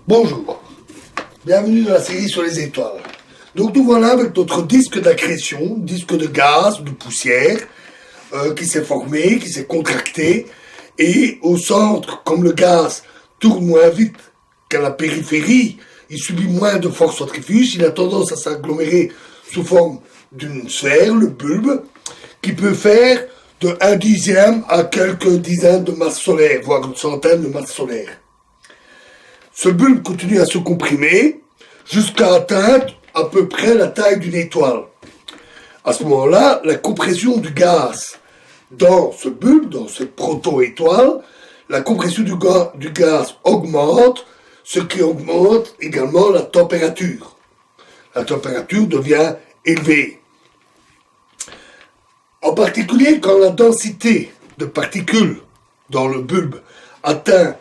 Bonjour, bienvenue dans la série sur les étoiles. Donc nous voilà avec notre disque d'accrétion, disque de gaz, de poussière, qui s'est formé, qui s'est contracté, et au centre, comme le gaz tourne moins vite qu'à la périphérie, il subit moins de force centrifuge, il a tendance à s'agglomérer sous forme d'une sphère, le bulbe, qui peut faire de 1/10 à quelques dizaines de masses solaires, voire une centaine de masses solaires. Ce bulbe continue à se comprimer jusqu'à atteindre à peu près la taille d'une étoile. À ce moment-là, la compression du gaz dans ce bulbe, dans cette proto-étoile, la compression du gaz augmente, ce qui augmente également la température. La température devient élevée. En particulier, quand la densité de particules dans le bulbe atteint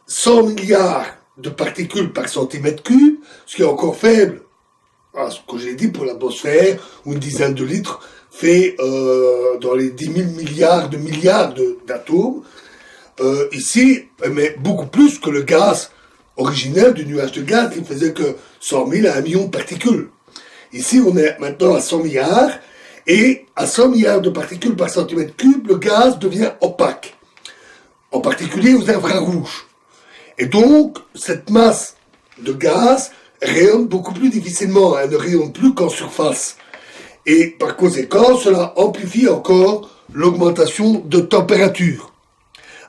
100 milliards de particules par centimètre cube, ce qui est encore faible, ce que j'ai dit pour l'atmosphère, où une dizaine de litres fait dans les 10 000 milliards d'atomes, ici, mais beaucoup plus que le gaz originel du nuage de gaz qui faisait que 100 000 à 1 million de particules. Ici, on est maintenant à 100 milliards, et à 100 milliards de particules par centimètre cube, le gaz devient opaque, en particulier aux infrarouges. Et donc, cette masse de gaz rayonne beaucoup plus difficilement, elle ne rayonne plus qu'en surface. Et par conséquent, cela amplifie encore l'augmentation de température.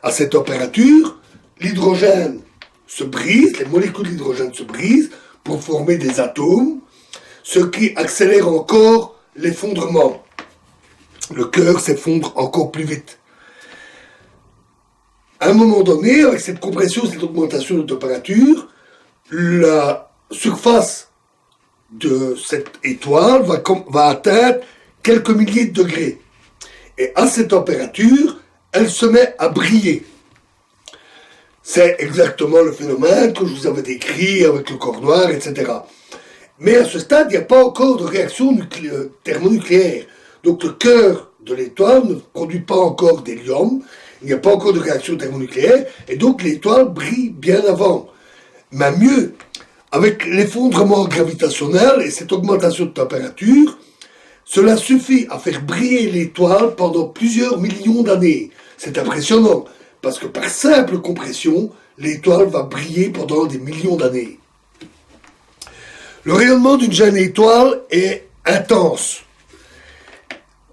À cette température, l'hydrogène se brise, les molécules d'hydrogène se brisent pour former des atomes, ce qui accélère encore l'effondrement. Le cœur s'effondre encore plus vite. À un moment donné, avec cette compression, cette augmentation de température, la surface de cette étoile va atteindre quelques milliers de degrés. Et à cette température, elle se met à briller. C'est exactement le phénomène que je vous avais décrit avec le corps noir, etc. Mais à ce stade, il n'y a pas encore de réaction thermonucléaire. Donc le cœur de l'étoile ne produit pas encore d'hélium, il n'y a pas encore de réaction thermonucléaire, et donc l'étoile brille bien avant. Mais mieux, avec l'effondrement gravitationnel et cette augmentation de température, cela suffit à faire briller l'étoile pendant plusieurs millions d'années. C'est impressionnant, parce que par simple compression, l'étoile va briller pendant des millions d'années. Le rayonnement d'une jeune étoile est intense.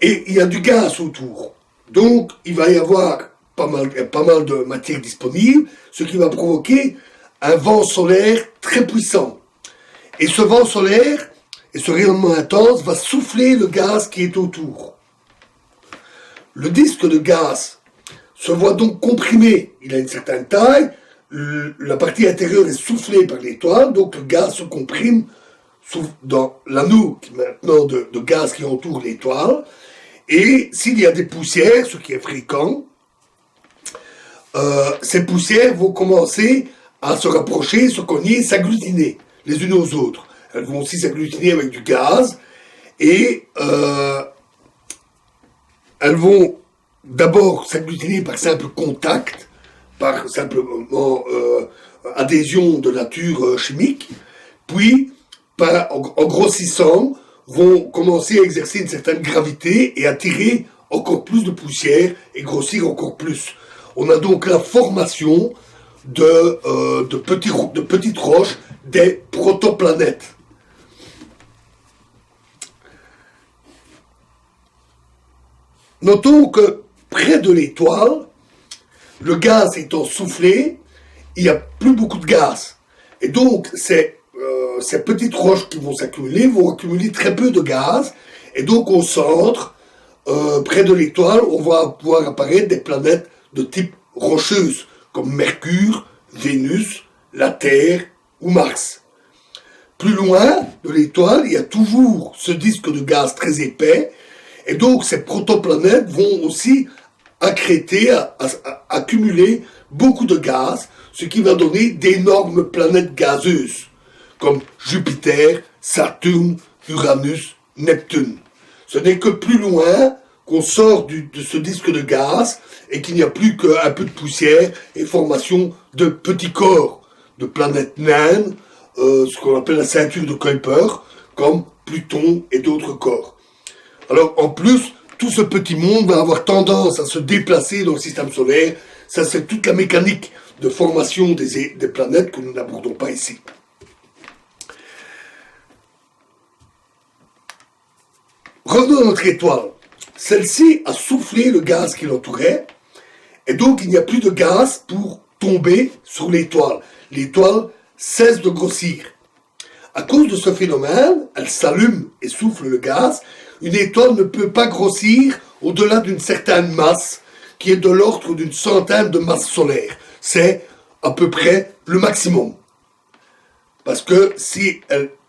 Et il y a du gaz autour. Donc, il va y avoir pas mal de matière disponible, ce qui va provoquer un vent solaire très puissant. Et ce vent solaire et ce rayonnement intense va souffler le gaz qui est autour. Le disque de gaz se voit donc comprimé. Il a une certaine taille, la partie intérieure est soufflée par l'étoile, donc le gaz se comprime dans l'anneau maintenant de gaz qui entoure l'étoile. Et s'il y a des poussières, ce qui est fréquent, ces poussières vont commencer à se rapprocher, se cogner, s'agglutiner les unes aux autres. Elles vont aussi s'agglutiner avec du gaz et elles vont d'abord s'agglutiner par simple contact, par simplement adhésion de nature chimique, puis en grossissant vont commencer à exercer une certaine gravité et attirer encore plus de poussière et grossir encore plus. On a donc la formation de petites roches, des protoplanètes. Notons que près de l'étoile, le gaz étant soufflé, il n'y a plus beaucoup de gaz. Et donc, ces petites roches qui vont s'accumuler vont accumuler très peu de gaz. Et donc, au centre, près de l'étoile, on va pouvoir apparaître des planètes de type rocheuse, comme Mercure, Vénus, la Terre ou Mars. Plus loin de l'étoile, il y a toujours ce disque de gaz très épais, et donc ces protoplanètes vont aussi accréter, accumuler beaucoup de gaz, ce qui va donner d'énormes planètes gazeuses, comme Jupiter, Saturne, Uranus, Neptune. Ce n'est que plus loin qu'on sort de ce disque de gaz et qu'il n'y a plus qu'un peu de poussière et formation de petits corps, de planètes naines, ce qu'on appelle la ceinture de Kuiper, comme Pluton et d'autres corps. Alors en plus, tout ce petit monde va avoir tendance à se déplacer dans le système solaire. Ça, c'est toute la mécanique de formation des planètes que nous n'abordons pas ici. Revenons à notre étoile. Celle-ci a soufflé le gaz qui l'entourait, et donc il n'y a plus de gaz pour tomber sur l'étoile. L'étoile cesse de grossir. À cause de ce phénomène, elle s'allume et souffle le gaz. Une étoile ne peut pas grossir au-delà d'une certaine masse, qui est de l'ordre d'une centaine de masses solaires. C'est à peu près le maximum. Parce que si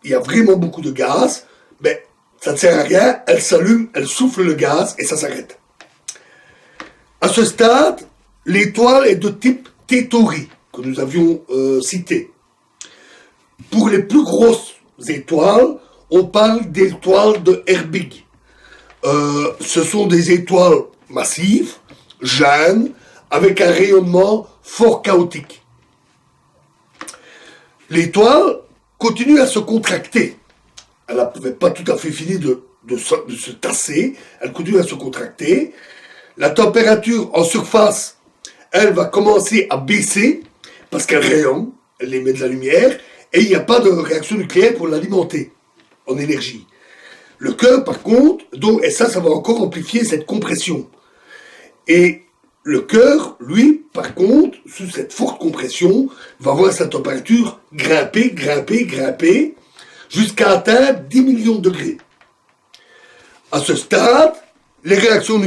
il y a vraiment beaucoup de gaz, ben, ça ne sert à rien, elle s'allume, elle souffle le gaz et ça s'arrête. À ce stade, l'étoile est de type T-Tauri, que nous avions cité. Pour les plus grosses étoiles, on parle d'étoiles de Herbig. Ce sont des étoiles massives, jeunes, avec un rayonnement fort chaotique. L'étoile continue à se contracter. Elle n'avait pas tout à fait fini de se tasser, elle continue à se contracter. La température en surface, elle va commencer à baisser, parce qu'elle rayonne, elle émet de la lumière, et il n'y a pas de réaction nucléaire pour l'alimenter en énergie. Le cœur, par contre, donc, et ça va encore amplifier cette compression. Et le cœur, lui, par contre, sous cette forte compression, va voir sa température grimper, jusqu'à atteindre 10 millions de degrés. À ce stade, les réactions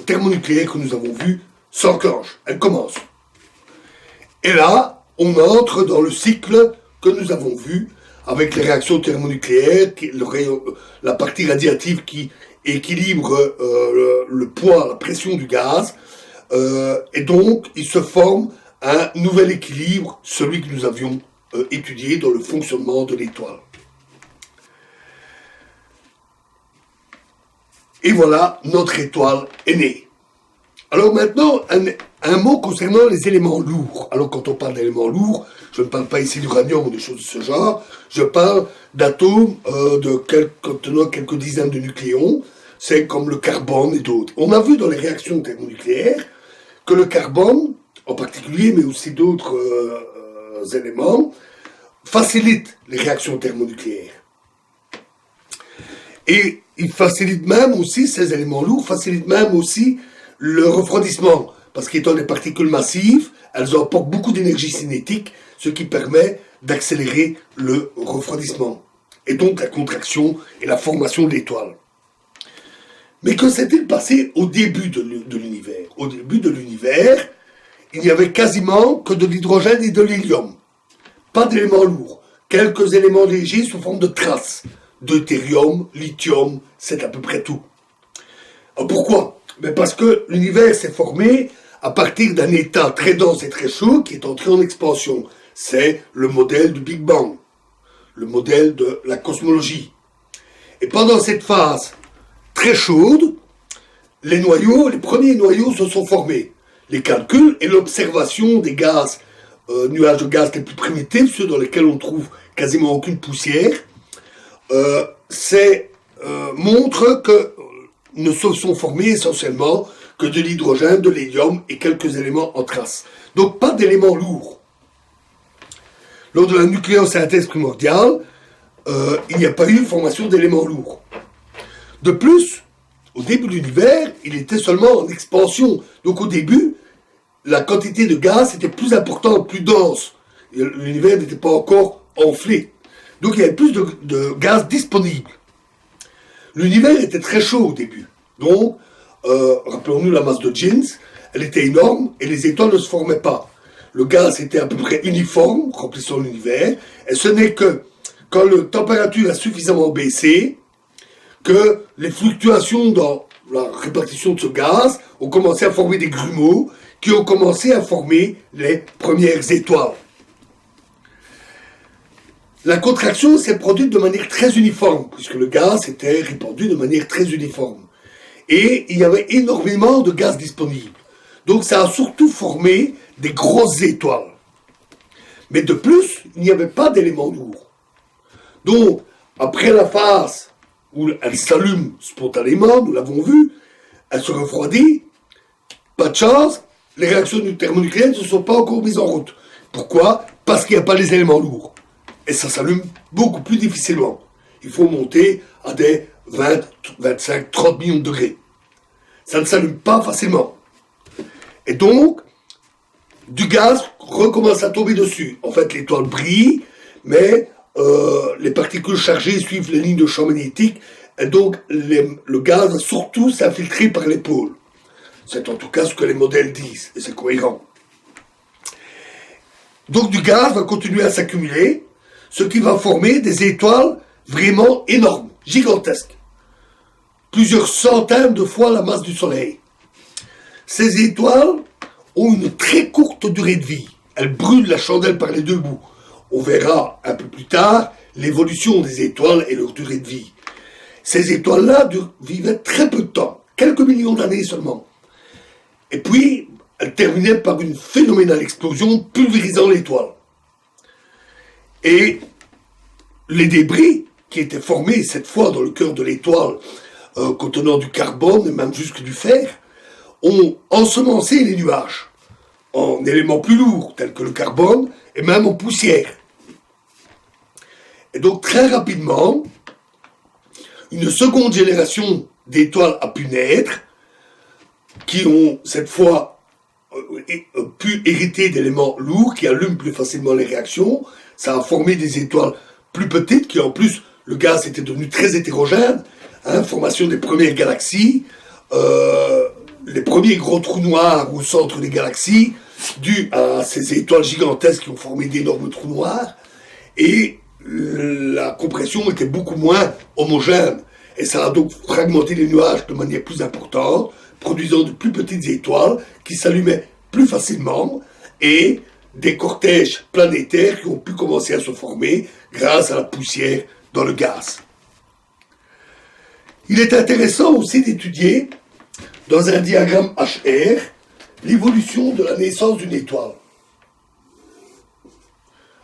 thermonucléaires que nous avons vues s'enclenchent, elles commencent. Et là, on entre dans le cycle que nous avons vu avec les réactions thermonucléaires, la partie radiative qui équilibre le poids, la pression du gaz, et donc il se forme un nouvel équilibre, celui que nous avions étudié dans le fonctionnement de l'étoile. Et voilà, notre étoile est née. Alors maintenant, un mot concernant les éléments lourds. Alors quand on parle d'éléments lourds, je ne parle pas ici d'uranium ou des choses de ce genre, je parle d'atomes contenant quelques dizaines de nucléons, c'est comme le carbone et d'autres. On a vu dans les réactions thermonucléaires que le carbone, en particulier, mais aussi d'autres éléments, facilite les réactions thermonucléaires. Et il facilite même aussi, ces éléments lourds facilitent même aussi le refroidissement, parce qu'étant des particules massives, elles emportent beaucoup d'énergie cinétique, ce qui permet d'accélérer le refroidissement, et donc la contraction et la formation de l'étoile. Mais que s'est-il passé au début de l'univers ? Au début de l'univers, il n'y avait quasiment que de l'hydrogène et de l'hélium. Pas d'éléments lourds, quelques éléments légers sous forme de traces, deutérium, lithium, c'est à peu près tout. Alors pourquoi ? Mais parce que l'univers s'est formé à partir d'un état très dense et très chaud qui est entré en expansion. C'est le modèle du Big Bang, le modèle de la cosmologie. Et pendant cette phase très chaude, les premiers noyaux se sont formés. Les calculs et l'observation des gaz, nuages de gaz les plus primitifs, ceux dans lesquels on trouve quasiment aucune poussière, montrent que ne se sont formés essentiellement que de l'hydrogène, de l'hélium et quelques éléments en trace. Donc pas d'éléments lourds. Lors de la nucléosynthèse primordiale, il n'y a pas eu formation d'éléments lourds. De plus, au début de l'univers, il était seulement en expansion. Donc au début, la quantité de gaz était plus importante, plus dense. L'univers n'était pas encore enflé. Donc il y avait plus de gaz disponible. L'univers était très chaud au début. Donc, rappelons-nous la masse de Jeans, elle était énorme et les étoiles ne se formaient pas. Le gaz était à peu près uniforme, remplissant l'univers, et ce n'est que quand la température a suffisamment baissé, que les fluctuations dans la répartition de ce gaz ont commencé à former des grumeaux qui ont commencé à former les premières étoiles. La contraction s'est produite de manière très uniforme, puisque le gaz était répandu de manière très uniforme. Et il y avait énormément de gaz disponible. Donc ça a surtout formé des grosses étoiles. Mais de plus, il n'y avait pas d'éléments lourds. Donc, après la phase où elle s'allume spontanément, nous l'avons vu, elle se refroidit, pas de chance, les réactions thermonucléaires ne se sont pas encore mises en route. Pourquoi? Parce qu'il n'y a pas les éléments lourds. Et ça s'allume beaucoup plus difficilement. Il faut monter à des 20, 25, 30 millions de degrés. Ça ne s'allume pas facilement. Et donc, du gaz recommence à tomber dessus. En fait, l'étoile brille, mais les particules chargées suivent les lignes de champ magnétique, et donc le gaz va surtout s'infiltrer par les pôles. C'est en tout cas ce que les modèles disent, et c'est cohérent. Donc du gaz va continuer à s'accumuler, ce qui va former des étoiles vraiment énormes, gigantesques. Plusieurs centaines de fois la masse du Soleil. Ces étoiles ont une très courte durée de vie. Elles brûlent la chandelle par les deux bouts. On verra un peu plus tard l'évolution des étoiles et leur durée de vie. Ces étoiles-là vivaient très peu de temps, quelques millions d'années seulement. Et puis, elles terminaient par une phénoménale explosion pulvérisant l'étoile. Et les débris qui étaient formés cette fois dans le cœur de l'étoile, contenant du carbone et même jusque du fer, ont ensemencé les nuages en éléments plus lourds tels que le carbone et même en poussière. Et donc très rapidement, une seconde génération d'étoiles a pu naître qui ont cette fois pu hériter d'éléments lourds qui allument plus facilement les réactions. Ça a formé des étoiles plus petites qui en plus, le gaz était devenu très hétérogène, formation des premières galaxies, les premiers gros trous noirs au centre des galaxies, dus à ces étoiles gigantesques qui ont formé d'énormes trous noirs, et la compression était beaucoup moins homogène, et ça a donc fragmenté les nuages de manière plus importante, produisant de plus petites étoiles qui s'allumaient plus facilement, et des cortèges planétaires qui ont pu commencer à se former grâce à la poussière dans le gaz. Il est intéressant aussi d'étudier, dans un diagramme HR, l'évolution de la naissance d'une étoile.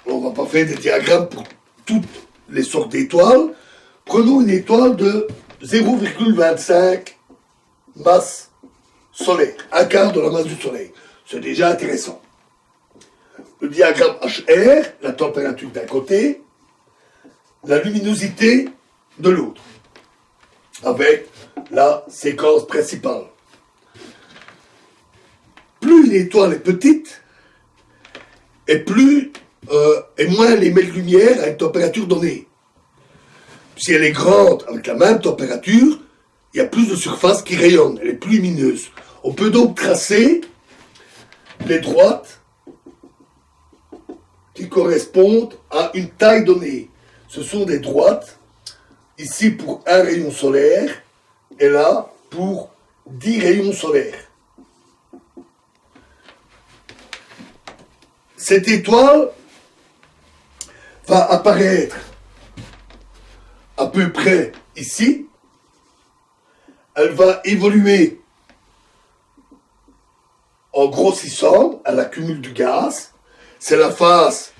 On ne va pas faire des diagrammes pour toutes les sortes d'étoiles. Prenons une étoile de 0,25 masse solaire, un quart de la masse du Soleil. C'est déjà intéressant. Le diagramme HR, la température d'un côté, la luminosité de l'autre, avec la séquence principale. Plus une étoile est petite, et moins elle émet de lumière à une température donnée. Si elle est grande avec la même température, il y a plus de surface qui rayonne, elle est plus lumineuse. On peut donc tracer les droites qui correspondent à une taille donnée. Ce sont des droites, ici pour un rayon solaire, et là pour 10 rayons solaires. Cette étoile va apparaître à peu près ici. Elle va évoluer en grossissant, elle accumule du gaz. C'est la phase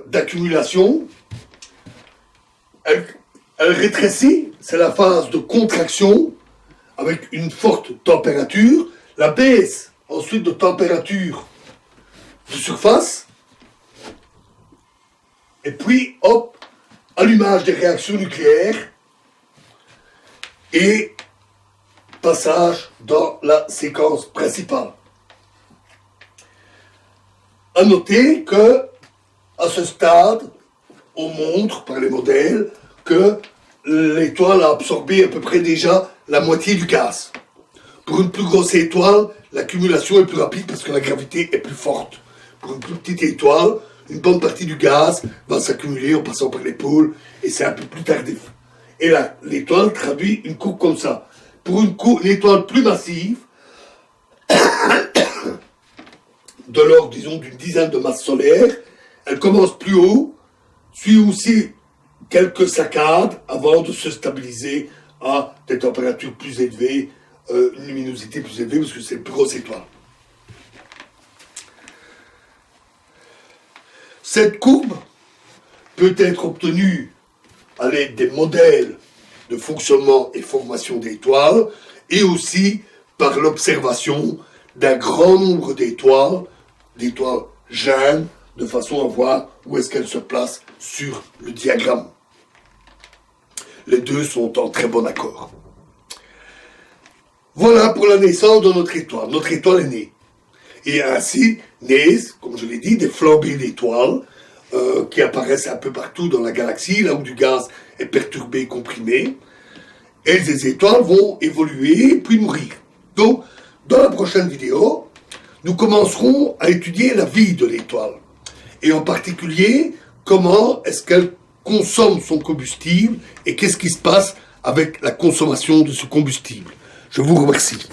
d'accumulation. Elle rétrécit, c'est la phase de contraction avec une forte température. La baisse ensuite de température de surface. Et puis, hop, allumage des réactions nucléaires et passage dans la séquence principale. À noter que, à ce stade, on montre par les modèles que l'étoile a absorbé à peu près déjà la moitié du gaz. Pour une plus grosse étoile, l'accumulation est plus rapide parce que la gravité est plus forte. Pour une plus petite étoile, une bonne partie du gaz va s'accumuler en passant par les pôles et c'est un peu plus tardif. Et là, l'étoile traduit une courbe comme ça. Pour une étoile plus massive, de l'ordre, disons, d'une dizaine de masses solaires, elle commence plus haut, suit aussi quelques saccades avant de se stabiliser à des températures plus élevées, une luminosité plus élevée, parce que c'est une plus grosse étoile. Cette courbe peut être obtenue à l'aide des modèles de fonctionnement et formation d'étoiles et aussi par l'observation d'un grand nombre d'étoiles jeunes, de façon à voir où est-ce qu'elles se placent sur le diagramme. Les deux sont en très bon accord. Voilà pour la naissance de notre étoile. Notre étoile est née. Et ainsi naissent, comme je l'ai dit, des flambées d'étoiles qui apparaissent un peu partout dans la galaxie, là où du gaz est perturbé, comprimé. Et ces étoiles vont évoluer puis mourir. Donc, dans la prochaine vidéo, nous commencerons à étudier la vie de l'étoile. Et en particulier, comment est-ce qu'elle consomme son combustible et qu'est-ce qui se passe avec la consommation de ce combustible. Je vous remercie.